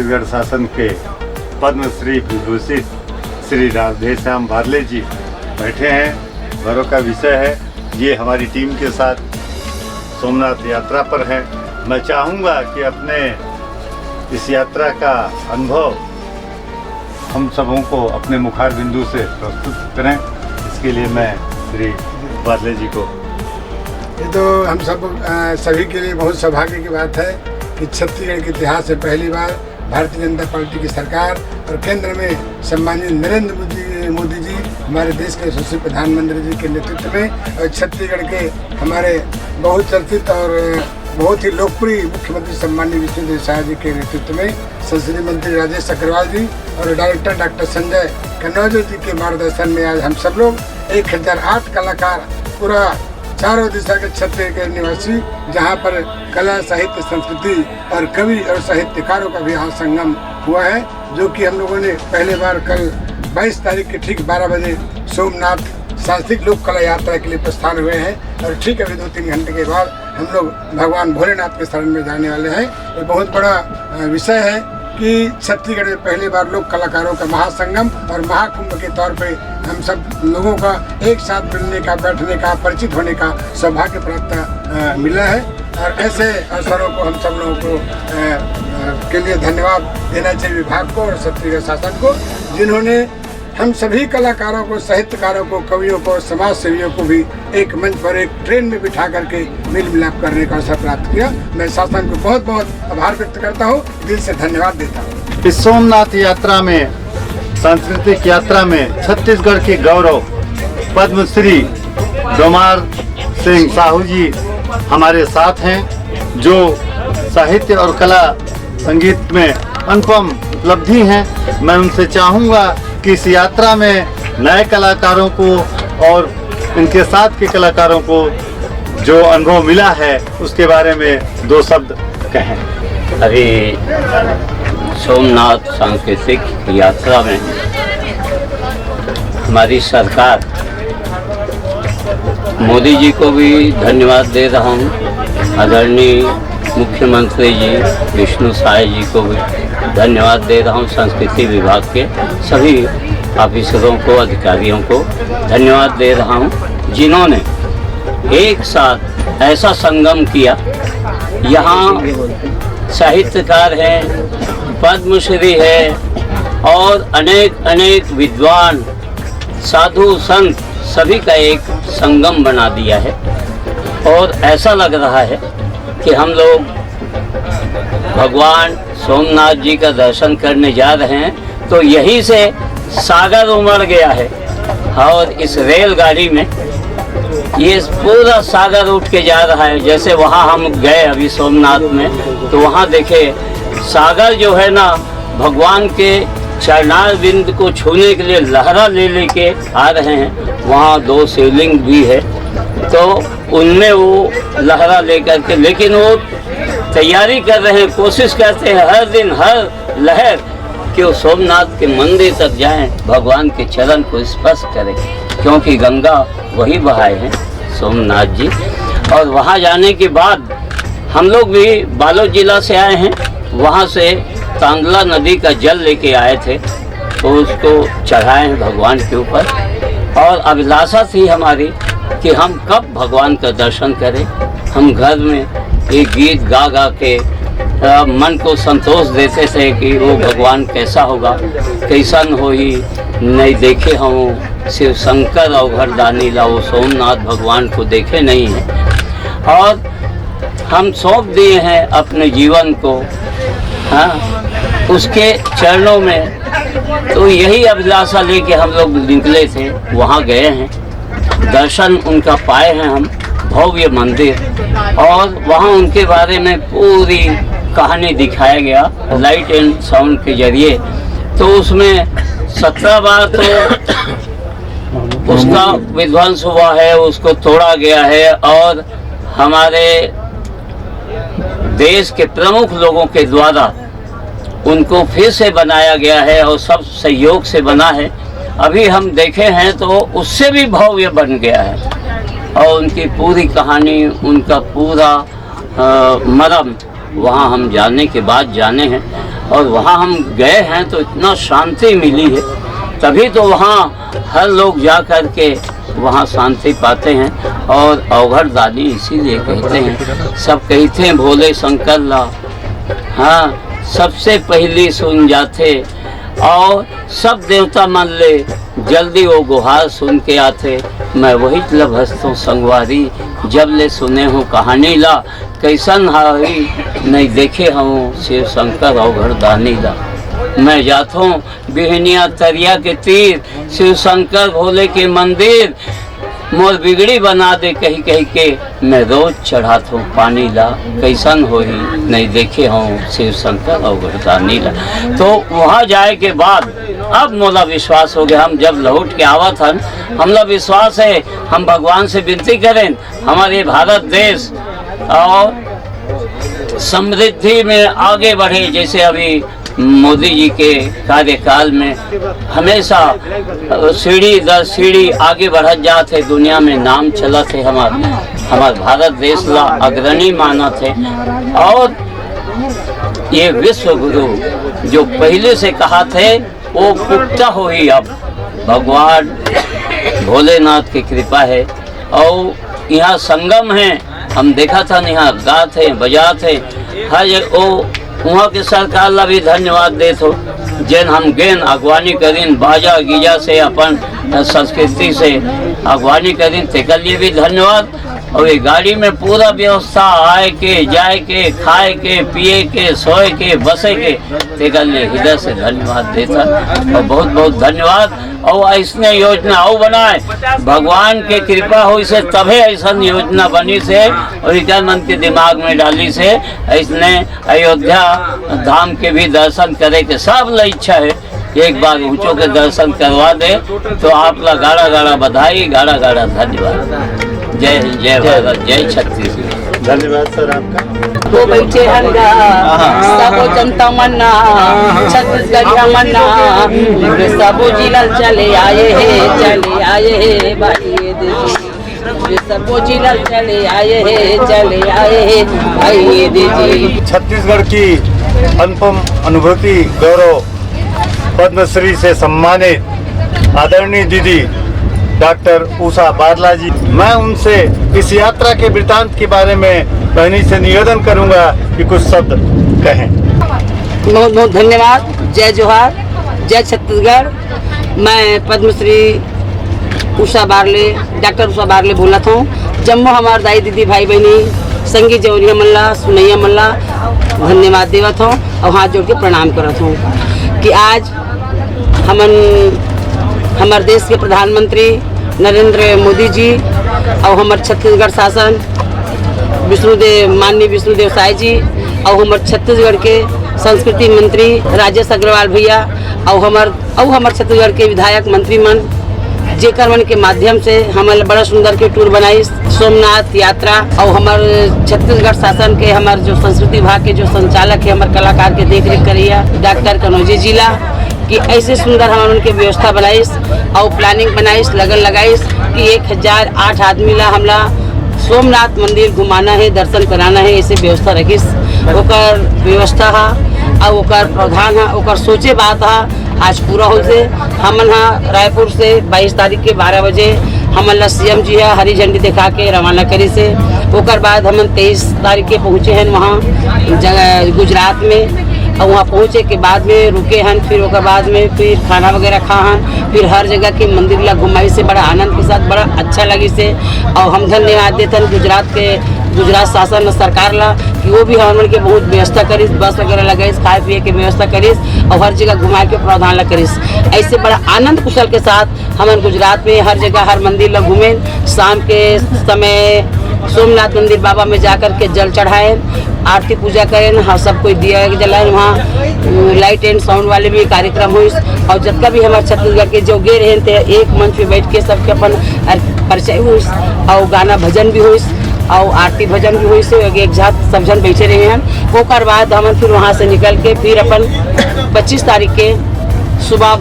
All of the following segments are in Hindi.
छत्तीसगढ़ शासन के पद्मश्री विभूषित श्री राधेश्याम बारले जी बैठे हैं। गौरव का विषय है, ये हमारी टीम के साथ सोमनाथ यात्रा पर हैं। मैं चाहूँगा कि अपने इस यात्रा का अनुभव हम सबों को अपने मुखार बिंदु से प्रस्तुत करें। इसके लिए मैं श्री बारले जी को। ये तो हम सब सभी के लिए बहुत सौभाग्य की बात है कि छत्तीसगढ़ के इतिहास में पहली बार भारतीय जनता पार्टी की सरकार और केंद्र में सम्मानित नरेंद्र मोदी जी हमारे देश के यशस्वी प्रधानमंत्री जी के नेतृत्व में और छत्तीसगढ़ के हमारे बहुत चर्चित और बहुत ही लोकप्रिय मुख्यमंत्री सम्मानित विष्णुदेव साय जी के नेतृत्व में संसदीय मंत्री राजेश अग्रवाल जी और डायरेक्टर डॉक्टर संजय कन्नौजर जी के मार्गदर्शन में आज हम सब लोग 1008 कलाकार पूरा चारों दिशा के छत्तीसगढ़ के निवासी, जहाँ पर कला साहित्य संस्कृति और कवि और साहित्यकारों का भी यहाँ संगम हुआ है, जो कि हम लोगों ने पहले बार कल 22 तारीख के ठीक 12 बजे सोमनाथ सांस्कृतिक लोक कला यात्रा के लिए प्रस्थान हुए हैं और ठीक अभी 2-3 घंटे के बाद हम लोग भगवान भोलेनाथ के शरण में जाने वाले हैं। ये बहुत बड़ा विषय है कि छत्तीसगढ़ में पहली बार लोक कलाकारों का महासंगम और महाकुंभ के तौर पे हम सब लोगों का एक साथ मिलने का, बैठने का, परिचित होने का सौभाग्य प्राप्त मिला है। और ऐसे अवसरों को हम सब लोगों को के लिए धन्यवाद देना चाहिए विभाग को और छत्तीसगढ़ शासन को, जिन्होंने हम सभी कलाकारों को, साहित्यकारों को, कवियों को, समाज सेवियों को भी एक मंच पर एक ट्रेन में बिठा करके मेल मिलाप करने का अवसर प्राप्त किया। मैं शासन को बहुत बहुत आभार व्यक्त करता हूँ, दिल से धन्यवाद देता हूँ। इस सोमनाथ यात्रा में, सांस्कृतिक यात्रा में छत्तीसगढ़ के गौरव पद्मश्री डोमार सिंह साहू जी हमारे साथ हैं, जो साहित्य और कला संगीत में अनुपम उपलब्धि हैं। मैं उनसे चाहूँगा कि इस यात्रा में नए कलाकारों को और इनके साथ के कलाकारों को जो अनुभव मिला है उसके बारे में 2 शब्द कहें। अभी सोमनाथ सांस्कृतिक यात्रा में हमारी सरकार, मोदी जी को भी धन्यवाद दे रहा हूँ, आदरणीय मुख्यमंत्री जी विष्णु साय जी को भी धन्यवाद दे रहा हूँ, संस्कृति विभाग के सभी ऑफिसरों को, अधिकारियों को धन्यवाद दे रहा हूँ, जिन्होंने एक साथ ऐसा संगम किया। यहाँ साहित्यकार हैं, पद्मश्री है और अनेक विद्वान, साधु संत सभी का एक संगम बना दिया है। और ऐसा लग रहा है कि हम लोग भगवान सोमनाथ जी का दर्शन करने जा रहे हैं, तो यहीं से सागर उमड़ गया है और इस रेलगाड़ी में ये पूरा सागर उठ के जा रहा है। जैसे वहाँ हम गए अभी सोमनाथ में, तो वहाँ देखे सागर जो है ना, भगवान के चरणारविंद को छूने के लिए लहरा लेके आ रहे हैं। वहाँ 2 शिवलिंग भी है, तो उनमें वो लहरा लेकर के, लेकिन वो तैयारी कर रहे हैं, कोशिश करते हैं हर दिन हर लहर कि वो सोमनाथ के मंदिर तक जाएं, भगवान के चरण को स्पर्श करें, क्योंकि गंगा वही बहाए हैं सोमनाथ जी। और वहाँ जाने के बाद हम लोग भी बालोद जिला से आए हैं, वहाँ से तांदला नदी का जल लेके आए थे, तो उसको चढ़ाए हैं भगवान के ऊपर। और अभिलाषा थी हमारी कि हम कब भगवान का दर्शन करें। हम घर में एक गीत गा गा के मन को संतोष देते थे कि वो भगवान कैसा होगा, कैसन हो ही नहीं देखे हम शिव शंकर अवघर दानी ला, वो सोमनाथ भगवान को देखे नहीं हैं। और हम सौंप दिए हैं अपने जीवन को, हाँ, उसके चरणों में। तो यही अभिलाषा लेके हम लोग निकले थे, वहाँ गए हैं, दर्शन उनका पाए हैं हम, भव्य मंदिर, और वहाँ उनके बारे में पूरी कहानी दिखाया गया लाइट एंड साउंड के जरिए। तो उसमें 17 बार तो उसका विध्वंस हुआ है, उसको तोड़ा गया है, और हमारे देश के प्रमुख लोगों के द्वारा उनको फिर से बनाया गया है और सब सहयोग से बना है। अभी हम देखे हैं तो उससे भी भव्य बन गया है, और उनकी पूरी कहानी, उनका पूरा मरम वहाँ हम जानने के बाद जाने हैं। और वहाँ हम गए हैं तो इतना शांति मिली है। तभी तो वहाँ हर लोग जा कर के वहाँ शांति पाते हैं। और अवघड़ दानी इसीलिए कहते हैं, सब कहते हैं भोले शंकर ला, हाँ सबसे पहली सुन जाते, और सब देवता मान ले जल्दी वो गुहार सुन के आते। मैं वही तलब हंसतों संगवारी, जब ले सुने हूँ कहानी ला, कैसन हाई नहीं देखे हूँ शिव शंकर अवघड़ दानी ला। मैं जाता हूँ बिहनिया तरिया के तीर, शिव शंकर भोले के मंदिर, मोर बिगड़ी बना दे कही कही के, मैं रोज चढ़ाता हूँ पानी ला, कैसन होई नहीं देखे हूँ शिव शंकर अवघड़ दानी ला। तो वहाँ जाए के बाद अब मोला विश्वास हो गया। हम जब लौट के आवत हन, हमला विश्वास है, हम भगवान से विनती करें हमारे भारत देश और समृद्धि में आगे बढ़े। जैसे अभी मोदी जी के कार्यकाल में हमेशा सीढ़ी दर सीढ़ी आगे बढ़त जाते, दुनिया में नाम चला थे, हमार भारत देश ला अग्रणी माना थे। और ये विश्व गुरु जो पहले से कहा थे वो पुख्ता हो ही अब भगवान भोलेनाथ की कृपा है। और यहाँ संगम है, हम देखा था यहाँ गाते बजाते हर जगह। वहाँ के सरकार ला भी धन्यवाद देते, जैन हम गेन अगवानी करीन बाजा गीजा से अपन संस्कृति से अगवानी करीन, तेकर लिए भी धन्यवाद। और ये गाड़ी में पूरा व्यवस्था आए के जाए के खाए के पिए के सोए के बसे के, तेकर लिए हृदय से धन्यवाद देता और बहुत बहुत धन्यवाद। और ऐसने योजना और बनाए, भगवान के कृपा हो इसे तभे ऐसा योजना बनी से और इधर मन के दिमाग में डाली से ऐसने अयोध्या धाम के भी दर्शन करे के सब ला इच्छा है। एक बार ऊंचों के दर्शन करवा दे तो आप ला गाड़ा गाड़ा बधाई, गाड़ा गाड़ा धन्यवाद। जय हिंद, जय भारत, जय छत्तीसगढ़। धन्यवाद सर आपका। वो बैठे हंगा सबो जनता मन्ना, छत्तीसगढ़ मन्ना, सबो जिला चले आए हैं, चले आए हैं भाई ये देखिए, सबो जिला चले आए हैं, चले आए हैं भाई ये देखिए। छत्तीसगढ़ की अनुपम अनुभूति गौरव पद्मश्री से सम्मानित आदरणीय दीदी डॉक्टर उषा बारला जी, मैं उनसे इस यात्रा के वृतांत के बारे में बहनी से निवेदन करूंगा कि कुछ शब्द कहें। बहुत बहुत धन्यवाद। जय जोहार, जय छत्तीसगढ़। मैं Padmashri Usha barley, doctor Usha barley बोला था। जम्मो हमार दाई दीदी भाई बहनी संगी जौरिया मल्ला सुनैया मल्ला धन्यवाद देवत हूँ और हाथ जोड़ के प्रणाम करत हूँ कि आज हमारे देश के प्रधानमंत्री नरेंद्र मोदी जी और हमारे छत्तीसगढ़ शासन माननीय विष्णुदेव साय जी और हमारे छत्तीसगढ़ के संस्कृति मंत्री राजेश अग्रवाल भैया और हमारे छत्तीसगढ़ के विधायक मंत्री मन जेकर मन के माध्यम से हमारे बड़ा सुंदर के टूर बनाई सोमनाथ यात्रा। और हमारे छत्तीसगढ़ शासन के हमारे जो संस्कृति विभाग के जो संचालक है हमारे कलाकार के देख रेख करिए डॉक्टर कनौजी जिला कि ऐसे सुंदर हमारे उनके व्यवस्था बनाइस और प्लानिंग बनाइस, लगन लगाइस कि 1008 आदमी ला हमला सोमनाथ मंदिर घुमाना है, दर्शन कराना है, ऐसे व्यवस्था रखिस। ओकर व्यवस्था हा और ओकर प्रावधान हा, ओकर सोचे बात हा आज पूरा हो से। हमन हा रायपुर से 22 तारीख के 12 बजे हमन ला सीएम जी हा हरी झंडी दिखा के रवाना करी से। ओकर बाद हमन 23 तारीख के पहुँचे हैं वहाँ गुजरात में और वहाँ पहुँचे के बाद में रुके हैं, फिर ओकर बाद में फिर खाना वगैरह खा हैं, फिर हर जगह के मंदिर ला घुमाई से बड़ा आनंद के साथ बड़ा अच्छा लगी से। और हम धन्यवाद देते हैं गुजरात शासन सरकार ला कि वो भी हमन के बहुत व्यवस्था करीस, बस वगैरह लगाइस, खाए पिए के व्यवस्था करीस और हर जगह घुमाए के प्रावधान ला करीस। ऐसे बड़ा आनंद कुशल के साथ हमन गुजरात में हर जगह हर मंदिर ला घूमे। शाम के समय सोमनाथ मंदिर बाबा में जाकर के जल चढ़ाएं, आरती पूजा करें, हाँ सब कोई दिया जलाएं। वहाँ लाइट एंड साउंड वाले भी कार्यक्रम हुई और जितना भी हमारे छत्तीसगढ़ के जो गे रहे थे एक मंच पे बैठ के सबके अपन परिचय हुई और गाना भजन भी हुई और आरती भजन भी हुई से एक साथ सब जन बैठे रहे हैं। ओकर बाद हम फिर वहाँ से निकल के फिर अपन 25 तारीख के सुबह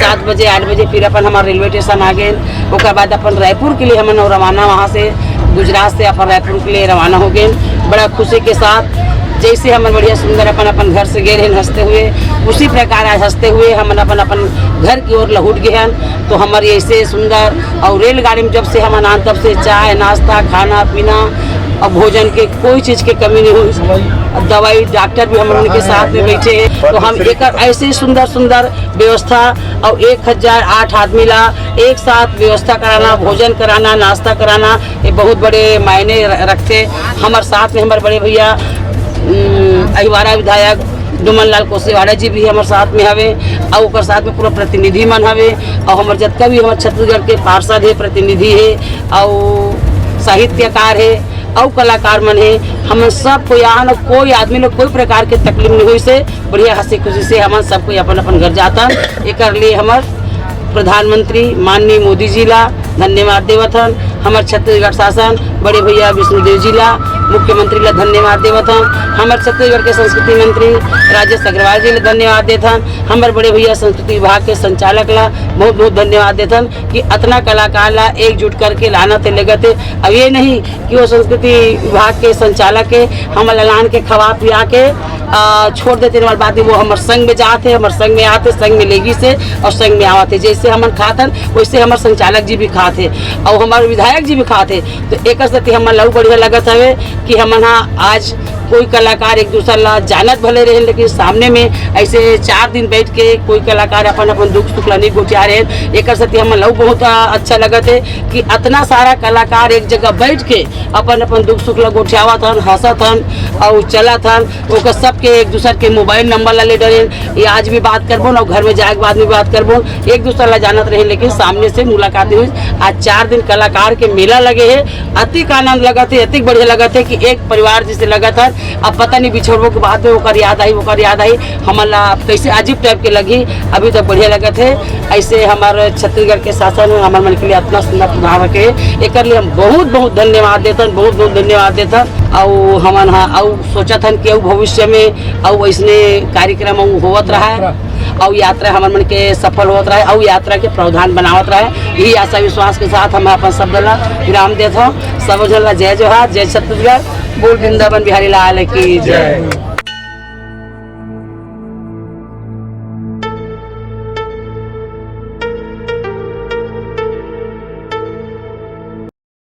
7 बजे 8 बजे फिर अपन हमारे रेलवे स्टेशन आ गए। ओकर बाद अपन रायपुर के लिए हमन रवाना, वहाँ से गुजरात से अपन रायपुर के लिए रवाना हो गए बड़ा खुशी के साथ। जैसे हम बढ़िया सुंदर अपन अपन घर से गए हैं हंसते हुए, उसी प्रकार आज हंसते हुए हम अपन अपन घर की ओर लहुट गए हैं। तो हमारे ऐसे सुंदर और रेलगाड़ी में जब से हम आना तब से चाय नाश्ता खाना पीना और भोजन के कोई चीज़ की कमी नहीं हुई। दवाई डॉक्टर भी हम उनके साथ में बैठे हैं। तो हम एक ऐसे सुंदर सुंदर व्यवस्था और 1008 आदमी ला एक साथ व्यवस्था कराना, भोजन कराना, नाश्ता कराना, ये बहुत बड़े मायने रखते। हमारे साथ में हमारे बड़े भैया अहिवारा विधायक डुमन लाल कोसेवाड़ा जी भी हमारे साथ में हवे और ओकर साथ में पूरा प्रतिनिधि मन हवे और हमारे जितना भी हमारे छत्तीसगढ़ के पार्षद है, प्रतिनिधि है और साहित्यकार है और कलाकार मन है। हम सब को यहाँ न कोई आदमी लोग कोई प्रकार के तकलीफ नहीं हुई से बढ़िया हंसी खुशी से हम सबको अपन अपन घर जाता। एक लिए हमारे प्रधानमंत्री माननीय मोदी जी ला धन्यवाद देवथन, हमारे छत्तीसगढ़ शासन बड़े भैया विष्णुदेव जी ला मुख्यमंत्री ला धन्यवाद देवथन, हमारे छत्तीसगढ़ के संस्कृति मंत्री राजेश अग्रवाल जी ला धन्यवाद देथन, हमारे बड़े भैया संस्कृति विभाग के संचालक ला बहुत बहुत धन्यवाद देथन कि इतना कलाकार ला एकजुट करके लाना थे लगे थे। अब ये नहीं कि वो संस्कृति विभाग के संचालक के हम लान के खवा पिया के छोड़ देते वाली बात है। वो हमारे संग में जाते, हमारे संग में आते, संग में लेगी से और संग में आते। जैसे हम खातन वैसे हमारे संचालक जी भी खाते और हमारे विधायक जी भी खाते। तो एक साथ हमारे लहू बढ़िया लगत हवे कि हम आज कोई कलाकार एक दूसरा ला जानत भले रहे, लेकिन सामने में ऐसे 4 दिन बैठ के कोई कलाकार अपन अपन दुख सुख ला नहीं गोटिया रहे। एक साथ हम लहू बहुत अच्छा लगत है कि इतना सारा कलाकार एक जगह बैठ के अपन अपन दुख सुख ला गोटियावत हन, हंसत हन और चलत हन। ओकर सबके एक दूसरे के मोबाइल नंबर ला ले डरे, ये आज भी बात करबो ना घर में जाए के बाद में बात करबो, एक दूसरा ला जानत रहे लेकिन सामने से मुलाकात हुई। आज 4 दिन कलाकार के मेला लगे है, अतिक आनंद लगत है, अतिक बढ़िया लगत है कि एक परिवार जैसे लगत है। अब पता नहीं बिछड़बो के बाद में ओकर याद आई हमारा कैसे अजीब टाइप के लगी, अभी तक बढ़िया लगत है। ऐसे हमारे छत्तीसगढ़ के शासन हमारे मन के लिए इतना सुंदर प्रभाव रखे, एक लिए हम बहुत बहुत धन्यवाद देतन, बहुत बहुत धन्यवाद देतन। और हमन और सोचा था कि भविष्य में और ऐसने कार्यक्रम होवत रहा है और यात्रा हमारे मन के सफल होत रहा है और यात्रा के प्रावधान बनावत रहा है। यही आशा विश्वास के साथ हम अपन शब्द ला विराम देते हैं। सब जन ला जय जोहार, जय छत्तीसगढ़, बोल वृंदावन बिहारी लाल की जय।